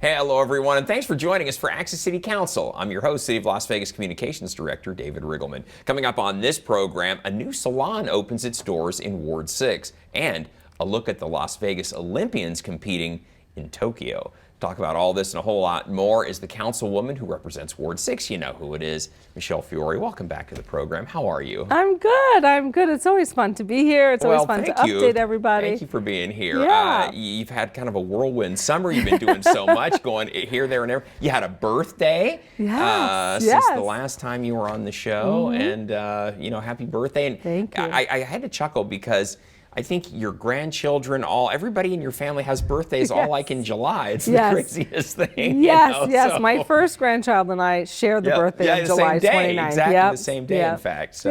Hey, hello everyone, and thanks for joining us for Access City Council. I'm your host, City of Las Vegas Communications Director David Riggleman. Coming up on this program, a new salon opens its doors in Ward 6, and a look at the Las Vegas Olympians competing in Tokyo. Talk about all this and a whole lot more is the councilwoman who represents Ward 6. You know who it is, Michelle Fiore. Welcome back to the program. How are you? I'm good. It's always fun to be here. It's always fun to update everybody. Thank you for being here. Yeah. You've had kind of a whirlwind summer. You've been doing so much, going here, there, and there. You had a birthday since the last time you were on the show, and happy birthday. And thank you. I had to chuckle because I think your grandchildren, everybody in your family has birthdays all like in July. It's the craziest thing. Yes. My first grandchild and I share the birthday of July 29th. Exactly the same day, in fact. So,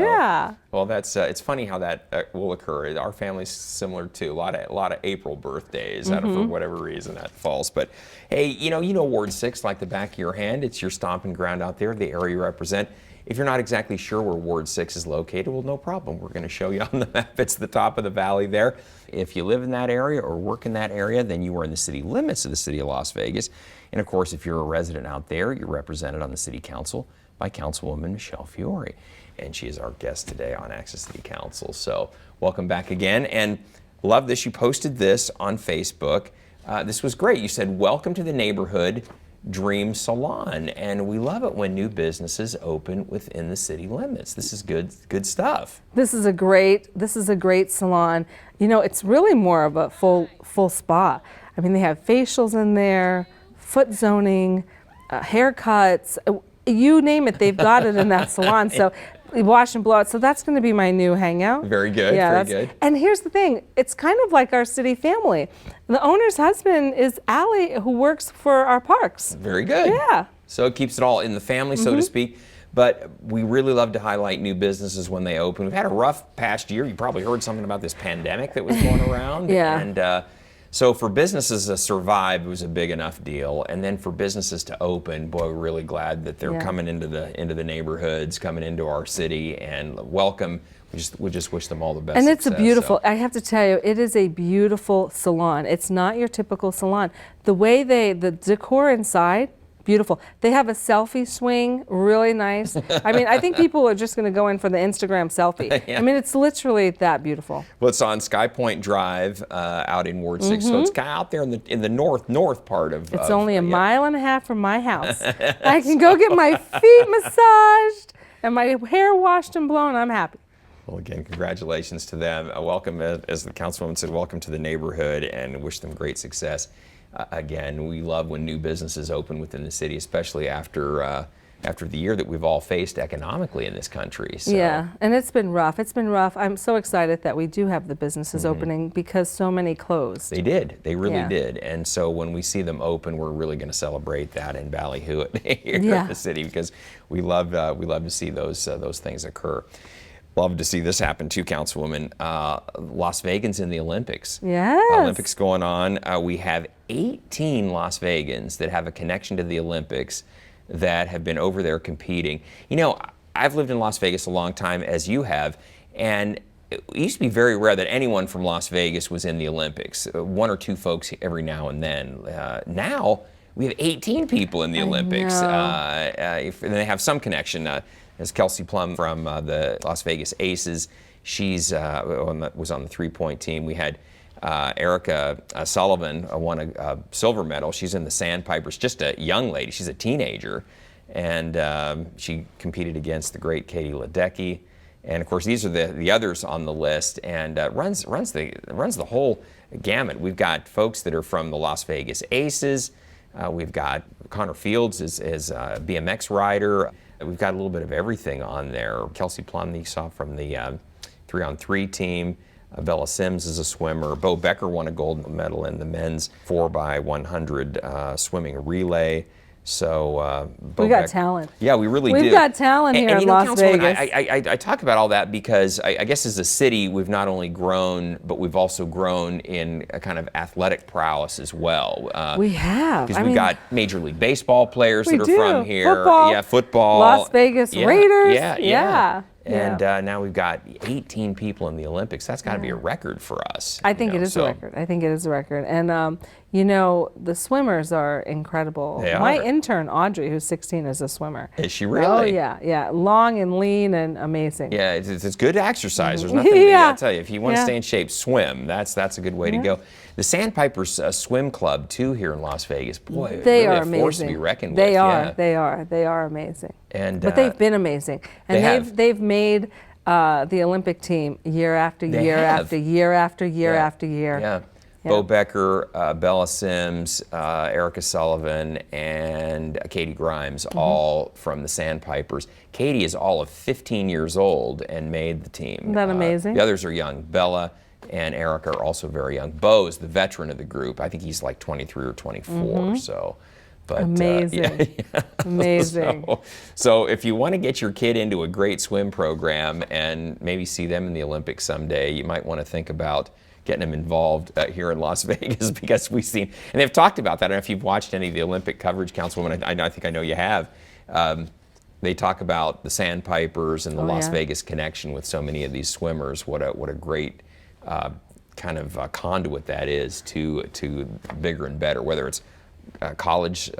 well, that's it's funny how that will occur. Our family's similar too. A lot of April birthdays for whatever reason that falls. But hey, you know Ward 6 like the back of your hand. It's your stomping ground out there, the area you represent. If you're not exactly sure where Ward 6 is located, well, no problem. We're going to show you on the map. It's the top of the valley there. If you live in that area or work in that area, then you are in the city limits of the city of Las Vegas. And of course, if you're a resident out there, you're represented on the city council by Councilwoman Michelle Fiore. And she is our guest today on Access City Council. So welcome back again. And love this. You posted this on Facebook. This was great. You said, "Welcome to the neighborhood Dream Salon," and we love it when new businesses open within the city limits. This is good stuff. This is a great salon. You know, it's really more of a full spa. I mean, they have facials in there, foot zoning, haircuts, you name it, they've got it in that salon. So wash and blow out. So that's going to be my new hangout. Very good. Very good. And here's the thing. It's kind of like our city family. The owner's husband is Allie, who works for our parks. Very good. Yeah. So it keeps it all in the family, so to speak. But we really love to highlight new businesses when they open. We've had a rough past year. You probably heard something about this pandemic that was going around. And so for businesses to survive, it was a big enough deal. And then for businesses to open, boy, we're really glad that they're coming into the neighborhoods, coming into our city, and welcome. We just wish them all the best. And it's I have to tell you, it is a beautiful salon. It's not your typical salon. The way the decor inside, beautiful. They have a selfie swing, really nice. I mean, I think people are just going to go in for the Instagram selfie. I mean, it's literally that beautiful. Well, it's on Sky Point Drive out in Ward 6, so it's kind of out there in the north part of. It's only a mile and a half from my house. I can go get my feet massaged and my hair washed and blown. I'm happy. Well, again, congratulations to them. Welcome, as the councilwoman said, welcome to the neighborhood, and wish them great success. Again, we love when new businesses open within the city, especially after the year that we've all faced economically in this country. So. Yeah, and it's been rough. I'm so excited that we do have the businesses opening because so many closed. They did. They really did. And so when we see them open, we're really going to celebrate that in ballyhoo it here in the city, because we love to see those things occur. Love to see this happen too, Councilwoman. Las Vegans in the Olympics. Yes. Olympics going on. We have 18 Las Vegans that have a connection to the Olympics that have been over there competing. You know, I've lived in Las Vegas a long time, as you have, and it used to be very rare that anyone from Las Vegas was in the Olympics. One or two folks every now and then. Now we have 18 people in the Olympics. And they have some connection. As Kelsey Plum from the Las Vegas Aces, she's was on the three-point team. We had Erica Sullivan won a silver medal. She's in the Sandpipers, just a young lady. She's a teenager, and she competed against the great Katie Ledecky. And of course, these are the others on the list, and runs the whole gamut. We've got folks that are from the Las Vegas Aces. We've got Connor Fields is a BMX rider. We've got a little bit of everything on there. Kelsey Plum, you saw from the 3-on-3 team. Bella Sims is a swimmer. Bo Becker won a gold medal in the men's 4x100 swimming relay. So we got talent. Yeah, we really do. We've got talent here in Las Vegas. I talk about all that because I guess as a city, we've not only grown, but we've also grown in a kind of athletic prowess as well. We have. Because we've got Major League Baseball players that are from here. Football. Yeah, football. Las Vegas Raiders. Yeah. And now we've got 18 people in the Olympics. That's got to be a record for us. I think it is a record. I think it is a record. And, you know, the swimmers are incredible. They My are. intern, Audrey, who's 16, is a swimmer. Is she really? Oh, yeah, yeah. Long and lean and amazing. Yeah, it's good exercise. There's nothing, I tell you, if you want to stay in shape, swim. That's a good way to go. The Sandpipers Swim Club, too, here in Las Vegas. Boy, they really are a amazing. force to be reckoned They with. are. Yeah. They are amazing. And, but they've been amazing. And they they've made the Olympic team year after year after year after year after year. Yeah. Bo Becker, Bella Sims, Erica Sullivan, and Katie Grimes, all from the Sandpipers. Katie is all of 15 years old and made the team. Isn't that amazing? The others are young. Bella and Erica are also very young. Bo is the veteran of the group. I think he's like 23 or 24. So. But, amazing. Amazing. So if you want to get your kid into a great swim program and maybe see them in the Olympics someday, you might want to think about getting them involved here in Las Vegas, because we've seen, and they've talked about that. I don't know if you've watched any of the Olympic coverage, Councilwoman. I think I know you have. They talk about the Sandpipers and the Las Vegas connection with so many of these swimmers. What a great kind of conduit that is to bigger and better, whether it's college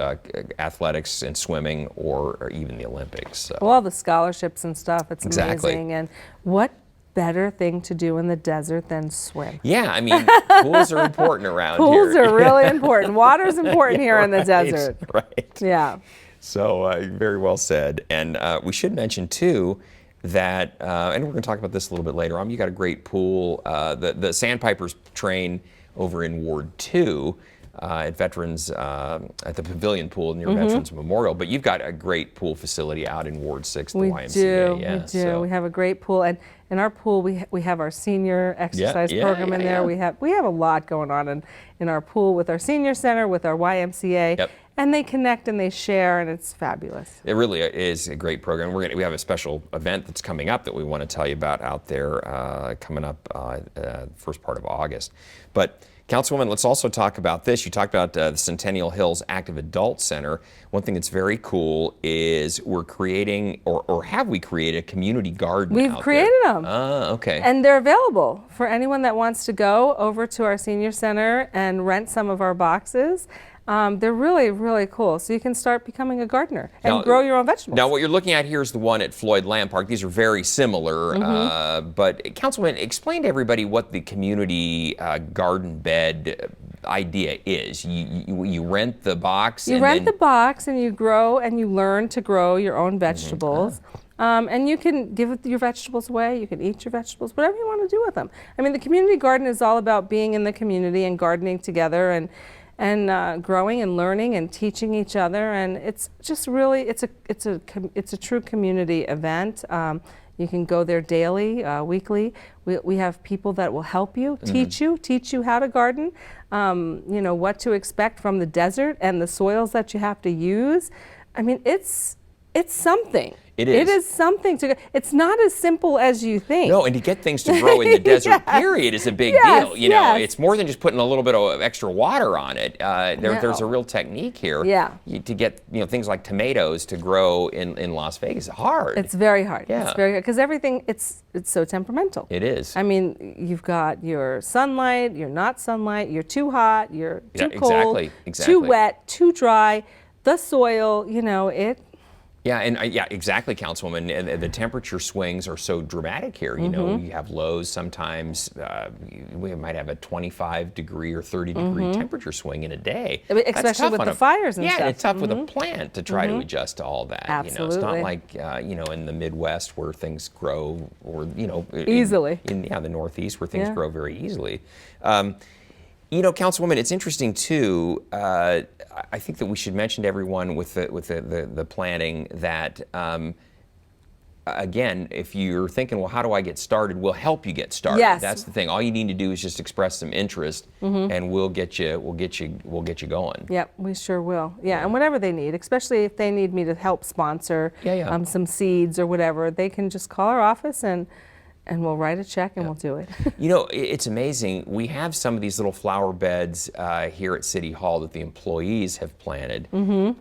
athletics and swimming or even the Olympics. So. Well, all the scholarships and stuff, it's amazing. And what better thing to do in the desert than swim? Yeah, I mean, pools are important around here. Pools are really important. Water's important here in the desert. Right. Yeah. So very well said. And we should mention, too, that, and we're going to talk about this a little bit later on, you got a great pool. The Sandpipers train over in Ward 2. At Veterans, at the Pavilion Pool near Veterans Memorial, but you've got a great pool facility out in Ward 6, the YMCA. We do. So. We have a great pool, and in our pool we have our senior exercise program in there. We have a lot going on in our pool with our senior center, with our YMCA, and they connect and they share, and it's fabulous. It really is a great program. We have a special event that's coming up that we want to tell you about out there coming up first part of August, but. Councilwoman, let's also talk about this. You talked about the Centennial Hills Active Adult Center. One thing that's very cool is we're creating, or have we created, a community garden We've out created there. them. Okay. And they're available for anyone that wants to go over to our senior center and rent some of our boxes. They're really, really cool. So you can start becoming a gardener and grow your own vegetables. Now, what you're looking at here is the one at Floyd Lamb Park. These are very similar. But, Councilman, explain to everybody what the community garden bed idea is. You rent the box. You rent the box, and you grow and you learn to grow your own vegetables. And you can give your vegetables away. You can eat your vegetables, whatever you want to do with them. I mean, the community garden is all about being in the community and gardening together and growing and learning and teaching each other, and it's just really it's a true community event. You can go there daily, weekly. We have people that will help you, teach you how to garden, you know, what to expect from the desert and the soils that you have to use. I mean, it's something. It is. It is something to. It's not as simple as you think. No, and to get things to grow in the desert, period, is a big deal. You know, it's more than just putting a little bit of extra water on it. There's a real technique here. Yeah. To get things like tomatoes to grow in Las Vegas is hard. It's very hard. Yeah. It's very hard because everything it's so temperamental. It is. I mean, you've got your sunlight, you're not sunlight, you're too hot, you're too cold, exactly. too wet, too dry. The soil, you know, it. Yeah, and exactly, Councilwoman. And the temperature swings are so dramatic here. You know, you have lows sometimes. We might have a 25-degree or 30-degree temperature swing in a day. Especially with the fires and stuff. Yeah, it's tough with a plant to try to adjust to all that. Absolutely. You know, it's not like in the Midwest where things grow, or easily. In the Northeast where things grow very easily. Councilwoman, it's interesting too. I think that we should mention to everyone with the planning that, again, if you're thinking, well, how do I get started? We'll help you get started. Yes. That's the thing. All you need to do is just express some interest, and we'll get you going. Yep, we sure will. Yeah, and whatever they need, especially if they need me to help sponsor some seeds or whatever, they can just call our office and we'll write a check and we'll do it. It's amazing. We have some of these little flower beds here at City Hall that the employees have planted,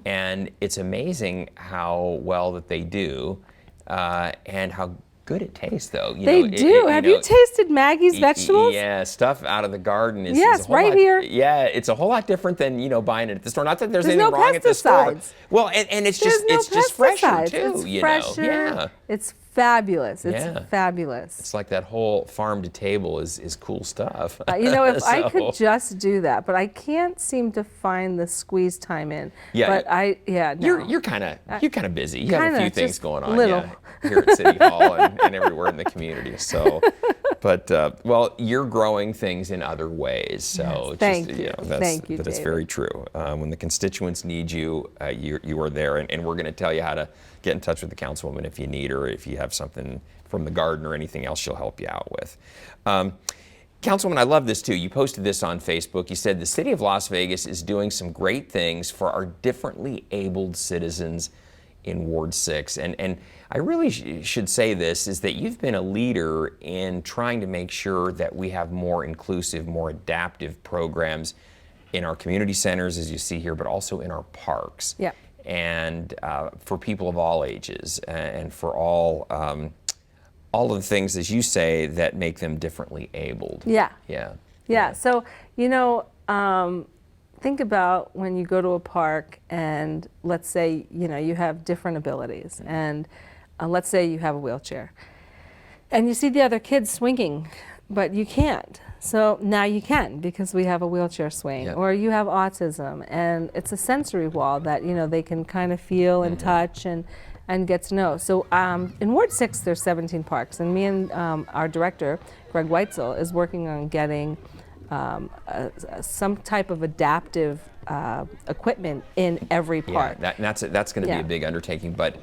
and it's amazing how well that they do, and how good it tastes, though. They do. Have you tasted Maggie's vegetables? Yeah, stuff out of the garden is Yes, is a whole right lot, here. Yeah, it's a whole lot different than buying it at the store. Not that there's anything no wrong at the store. pesticides. Well, and it's There's just fresher too. It's fresher. Yeah. It's fabulous. It's Yeah. fabulous. It's like that whole farm to table is cool stuff. If I could just do that, but I can't seem to find the squeeze time in. Yeah. But no. You're kind of busy. You have a Kinda, few things just going on. little. Yeah, here at City Hall and everywhere in the community. So, but well, you're growing things in other ways. So Yes, thank you. Thank you, that's David. very true. When the constituents need you, you are there, and we're going to tell you how to get in touch with the councilwoman if you need her, if you have something from the garden or anything else she'll help you out with. Councilwoman, I love this too. You posted this on Facebook. You said the city of Las Vegas is doing some great things for our differently abled citizens in Ward 6. And I really should say this, is that you've been a leader in trying to make sure that we have more inclusive, more adaptive programs in our community centers, as you see here, but also in our parks. Yeah. And for people of all ages, and for all of the things, as you say, that make them differently abled. Yeah. Yeah. Yeah. So, think about when you go to a park and let's say, you have different abilities and let's say you have a wheelchair and you see the other kids swinging, but you can't. So now you can because we have a wheelchair swing. Yep. Or you have autism and it's a sensory wall that, they can kind of feel and touch and get to know. So in Ward 6, there's 17 parks, and me and our director, Greg Weitzel, is working on getting some type of adaptive equipment in every park. Yeah, that's going to be a big undertaking, but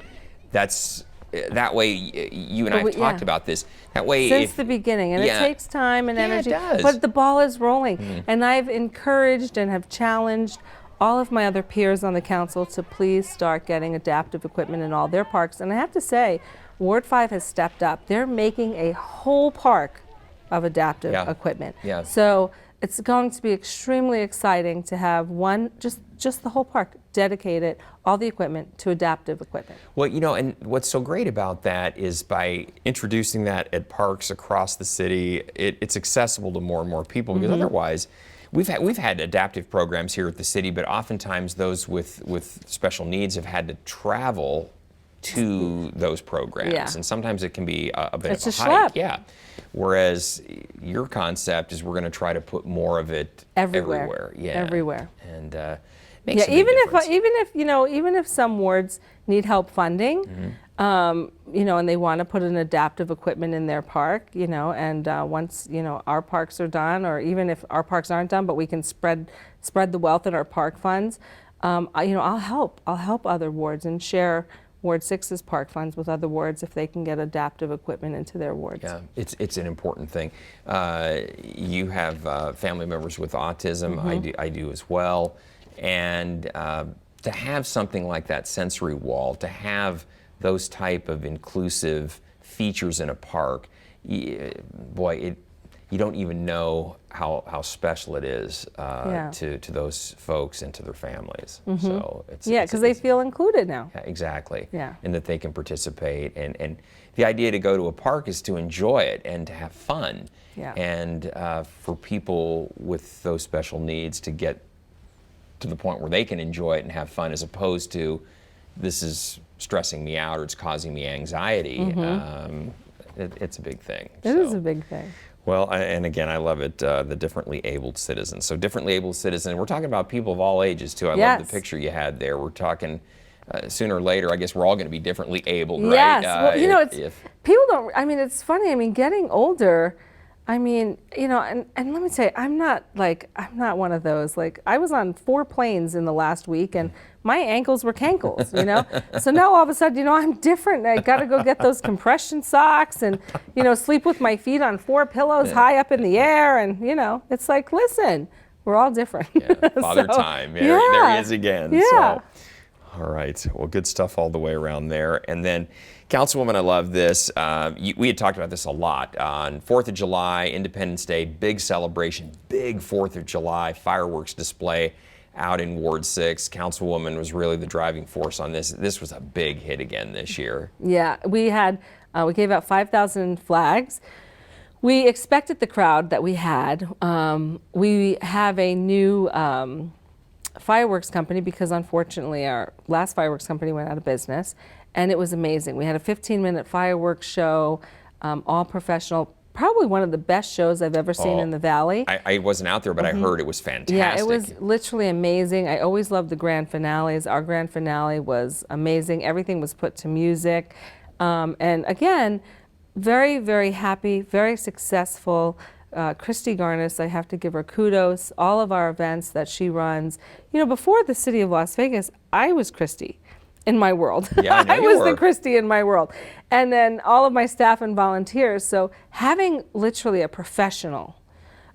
that way you and I have talked about this. That way, since the beginning, and it takes time and energy. It does. But the ball is rolling, and I've encouraged and have challenged all of my other peers on the council to please start getting adaptive equipment in all their parks. And I have to say, Ward 5 has stepped up. They're making a whole park of adaptive equipment. Yeah. So it's going to be extremely exciting to have one, just the whole park dedicated, all the equipment to adaptive equipment. Well, and what's so great about that is by introducing that at parks across the city, it's accessible to more and more people, because otherwise, we've had adaptive programs here at the city, but oftentimes those with special needs have had to travel to those programs, and sometimes it can be a bit of a hike. Yeah. Whereas your concept is we're going to try to put more of it everywhere. Yeah. Everywhere. And makes a big difference. even if some wards need help funding, and they want to put an adaptive equipment in their park, and once our parks are done, or even if our parks aren't done, but we can spread the wealth in our park funds, I'll help other wards and share Ward 6's park funds with other wards if they can get adaptive equipment into their wards. Yeah, it's an important thing. You have family members with autism. I do as well, and to have something like that sensory wall, to have those type of inclusive features in a park, you don't even know how special it is to those folks and to their families. So because they feel included now. Yeah, exactly. Yeah. And that they can participate. And the idea to go to a park is to enjoy it and to have fun. Yeah. And for people with those special needs to get to the point where they can enjoy it and have fun, as opposed to this is stressing me out or it's causing me anxiety. It's a big thing. It is a big thing. Well, and again, I love it, the differently abled citizen. So differently abled citizen, we're talking about people of all ages too. I love the picture you had there. We're talking sooner or later, I guess we're all going to be differently abled, right? Yes, well, people don't, it's funny, getting older, and let me tell you, I'm not one of those, I was on 4 planes in the last week and my ankles were cankles, So now all of a sudden, I'm different. I got to go get those compression socks and, sleep with my feet on 4 pillows high up in the air. And, it's like, listen, we're all different. Yeah, Father Time. There he is again. Yeah. So, all right. Well, good stuff all the way around there. And then, Councilwoman, I love this. We had talked about this a lot. On 4th of July, Independence Day, big celebration, big 4th of July fireworks display out in Ward 6. Councilwoman was really the driving force on this. This was a big hit again this year. Yeah, we had We gave out 5,000 flags. We expected the crowd that we had. We have a new fireworks company because unfortunately our last fireworks company went out of business, and it was amazing. We had a 15-minute fireworks show, all professional. Probably one of the best shows I've ever seen in the Valley. I wasn't out there, but I heard it was fantastic. Yeah, it was literally amazing. I always loved the grand finales. Our grand finale was amazing. Everything was put to music. And again, very, very happy, very successful. Christy Garnis, I have to give her kudos. All of our events that she runs. You know, before the city of Las Vegas, I was Christy in my world. Yeah, I know I you was were. the Christy in my world. And then all of my staff and volunteers. So having literally a professional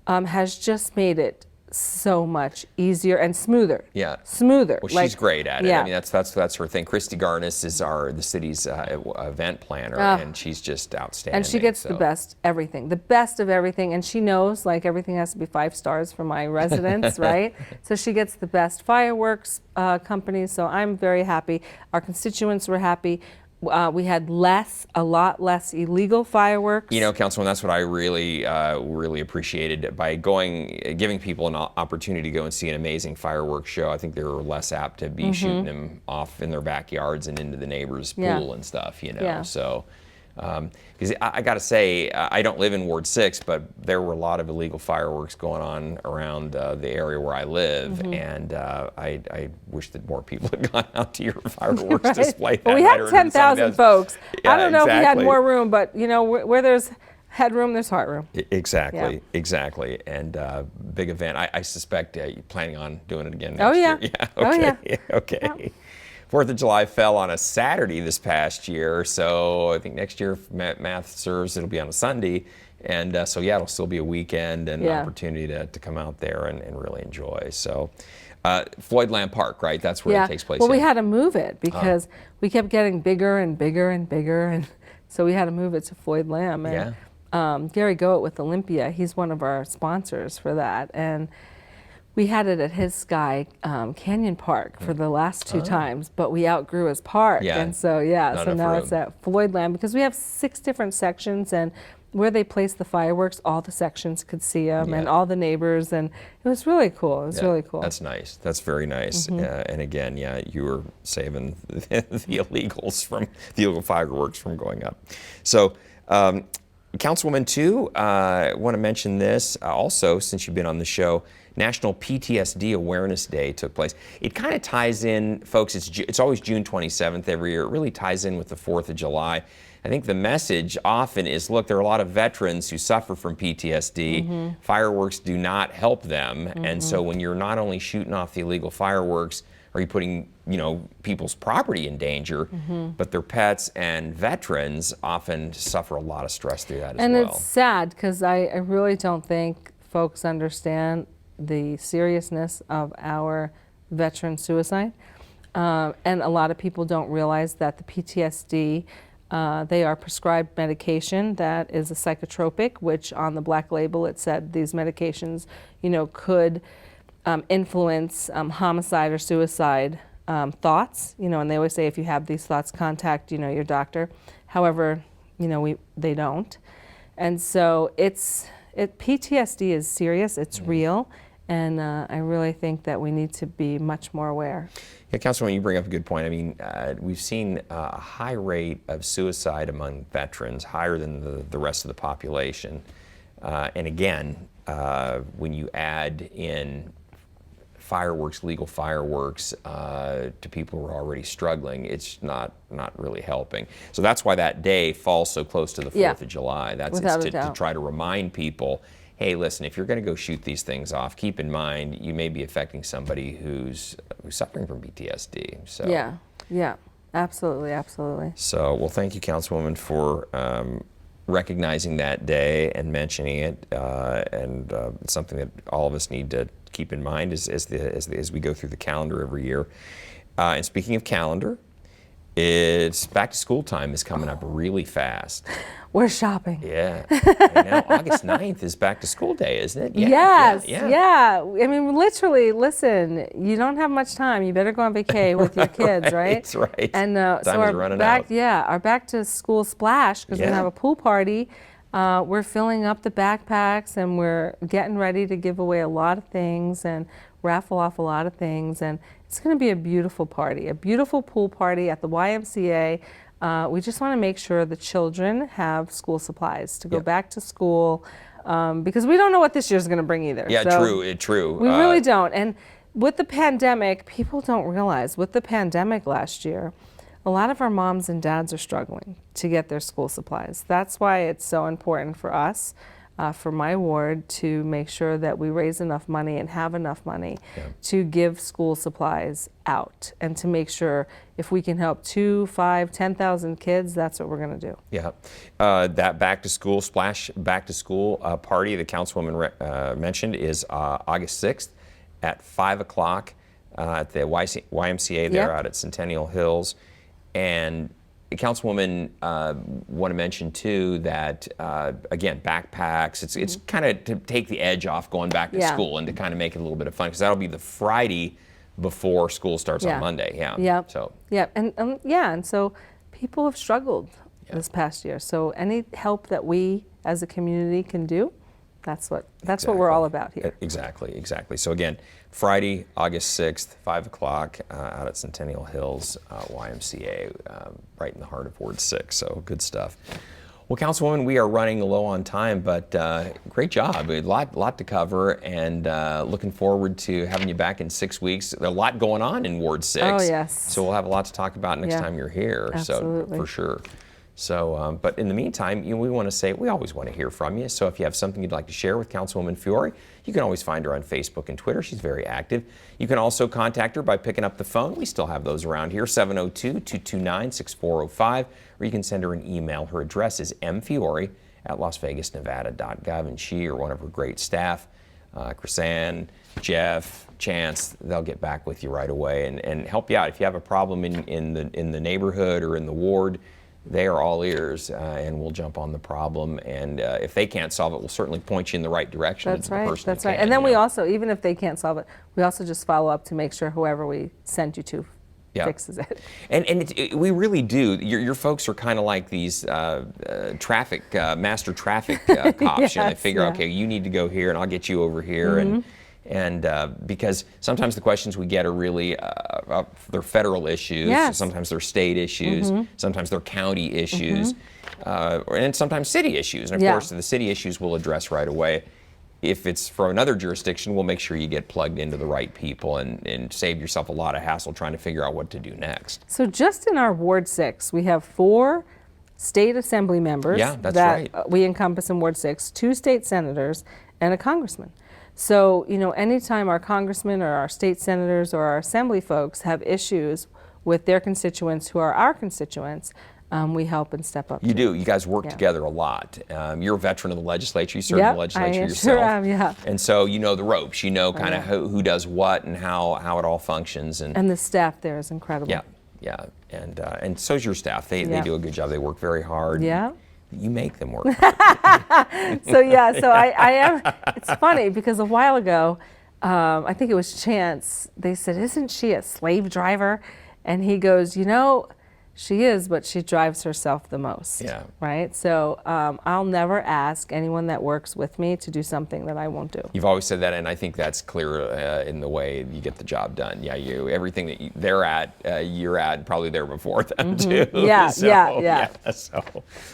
has just made it so much easier and smoother. Yeah. Smoother. Well, she's great at it. Yeah. I mean, that's her thing. Christy Garnis is the city's event planner, and she's just outstanding. And she gets the best everything, the best of everything. And she knows, like, everything has to be 5 stars for my residents, right? So she gets the best fireworks company. So I'm very happy. Our constituents were happy. We had a lot less illegal fireworks. You know, Councilwoman, that's what I really appreciated by giving people an opportunity to go and see an amazing fireworks show. I think they were less apt to be shooting them off in their backyards and into the neighbor's pool and stuff, you know. Yeah. So, because I got to say, I don't live in Ward 6, but there were a lot of illegal fireworks going on around the area where I live, and I wish that more people had gone out to your fireworks display. Well, we had 10,000 folks. Yeah, I don't know if we had exactly. more room, but you know, where there's headroom, there's heart room. Exactly, Yeah. exactly. And big event. I suspect you're planning on doing it again next Oh, yeah. year. Yeah. Oh, Okay. yeah. Okay. Yeah. 4th of July fell on a Saturday this past year, so I think next year, if math serves, it'll be on a Sunday. And so, yeah, it'll still be a weekend and an opportunity to come out there and really enjoy. So, Floyd Lamb Park, right? That's where it takes place. Well, we in. had to move it because we kept getting bigger and bigger and bigger, and so we had to move it to Floyd Lamb. And, Gary Goet with Olympia, he's one of our sponsors for that, and we had it at his Sky Canyon Park for the last 2 times, but we outgrew his park, and so so now it's at Floyd Lamb because we have 6 different sections, and where they placed the fireworks, all the sections could see them, and all the neighbors, and it was really cool. It was really cool. That's nice. That's very nice. And again, you were saving the illegal fireworks from going up. So, Councilwoman, too, I want to mention this also, since you've been on the show. National PTSD Awareness Day took place. It kind of ties in, folks, it's always June 27th every year. It really ties in with the 4th of July. I think the message often is, look, there are a lot of veterans who suffer from PTSD. Fireworks do not help them. And so when you're not only shooting off the illegal fireworks, are you putting, people's property in danger, but their pets and veterans often suffer a lot of stress through that as well. And it's sad because I really don't think folks understand the seriousness of our veteran suicide. And a lot of people don't realize that the PTSD, they are prescribed medication that is a psychotropic, which on the black label it said these medications, could influence homicide or suicide thoughts, and they always say if you have these thoughts, contact, your doctor. However, they don't. And so PTSD is serious, it's real, and I really think that we need to be much more aware. Yeah, Councilwoman, you bring up a good point. I mean, we've seen a high rate of suicide among veterans, higher than the rest of the population. And again, when you add in legal fireworks to people who are already struggling, it's not really helping. So that's why that day falls so close to the 4th of July. That's to try to remind people, hey, listen, if you're going to go shoot these things off, keep in mind you may be affecting somebody who's suffering from PTSD. So yeah, absolutely. So, well, thank you, Councilwoman, for recognizing that day and mentioning it, and it's something that all of us need to keep in mind as we go through the calendar every year. And speaking of calendar, It's back to school time is coming up really fast. We're shopping. Yeah. And now August 9th is back to school day, isn't it? Yeah, Yes, yeah. yeah. I mean, literally, listen, you don't have much time. You better go on vacay with your kids, right? That's right. And so Time is running out. our back to school splash, because we're gonna have a pool party. We're filling up the backpacks, and we're getting ready to give away a lot of things and raffle off a lot of things. And it's going to be a beautiful party, a beautiful pool party at the YMCA. We just want to make sure the children have school supplies to go back to school, because we don't know what this year's going to bring either. Yeah, So true. we really don't. And with the pandemic, people don't realize, with the pandemic last year, a lot of our moms and dads are struggling to get their school supplies. That's why it's so important for us, for my ward, to make sure that we raise enough money and have enough money to give school supplies out, and to make sure if we can help 2, 5, 10,000 kids, that's what we're going to do. Yeah. That back to school splash, back to school party the Councilwoman mentioned is August 6th at 5 o'clock at the YMCA there out at Centennial Hills. And the Councilwoman want to mention too that again, backpacks. It's kind of to take the edge off going back to school, and to kind of make it a little bit of fun, because that'll be the Friday before school starts on Monday. And so people have struggled this past year. So any help that we as a community can do, that's what we're all about here. Exactly. So again, Friday, August 6th, 5 o'clock out at Centennial Hills YMCA, right in the heart of Ward 6. So good stuff. Well, Councilwoman, we are running low on time, but great job. A lot to cover, and looking forward to having you back in 6 weeks. There's a lot going on in Ward 6. Oh, yes. So we'll have a lot to talk about next time you're here. Absolutely. So for sure. So, but in the meantime, we want to say we always want to hear from you. So if you have something you'd like to share with Councilwoman Fiore, you can always find her on Facebook and Twitter. She's very active. You can also contact her by picking up the phone. We still have those around here, 702-229-6405, or you can send her an email. Her address is mfiore@lasvegasnevada.gov, and she or one of her great staff, Chrisanne, Jeff, Chance, they'll get back with you right away and help you out. If you have a problem in the neighborhood or in the ward, they are all ears, and we'll jump on the problem. And if they can't solve it, we'll certainly point you in the right direction. That's right. And then we also, even if they can't solve it, we also just follow up to make sure whoever we send you to fixes it. And we really do. Your folks are kind of like these master traffic cops. They figure, okay, you need to go here, and I'll get you over here. And because sometimes the questions we get are really, they're federal issues, sometimes they're state issues, sometimes they're county issues, and sometimes city issues. And of course, the city issues we'll address right away. If it's from another jurisdiction, we'll make sure you get plugged into the right people and save yourself a lot of hassle trying to figure out what to do next. So just in our Ward 6, we have 4 state assembly members that we encompass in Ward 6, 2 state senators, and a congressman. So, anytime our congressmen or our state senators or our assembly folks have issues with their constituents who are our constituents, we help and step up. You do. You guys work together a lot. You're a veteran of the legislature. You serve in the legislature yourself. Sure am, And so you know the ropes. You know kind of who does what and how it all functions. And the staff there is incredible. Yeah. And so's your staff. They do a good job. They work very hard. Yeah. You make them work. So I am. It's funny because a while ago, I think it was Chance. They said, "Isn't she a slave driver?" And he goes, She is, but she drives herself the most. Yeah. Right? So I'll never ask anyone that works with me to do something that I won't do. You've always said that, and I think that's clear in the way you get the job done. Yeah, everything that they're at, you're at, probably there before them too. Yeah, So,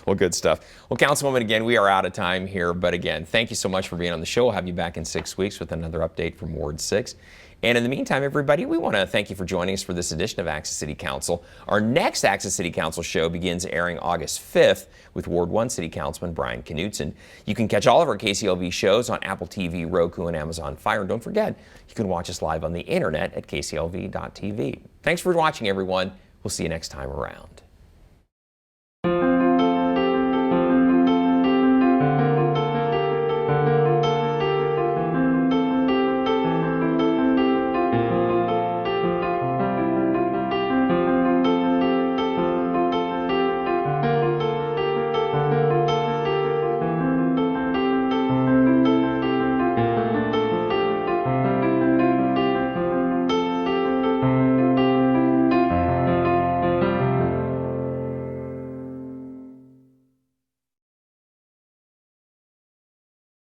well, good stuff. Well, Councilwoman, again, we are out of time here, but again, thank you so much for being on the show. We'll have you back in 6 weeks with another update from Ward 6. And in the meantime, everybody, we want to thank you for joining us for this edition of Access City Council. Our next Access City Council show begins airing August 5th with Ward 1 City Councilman Brian Knutson. You can catch all of our KCLV shows on Apple TV, Roku, and Amazon Fire. And don't forget, you can watch us live on the internet at kclv.tv. Thanks for watching, everyone. We'll see you next time around.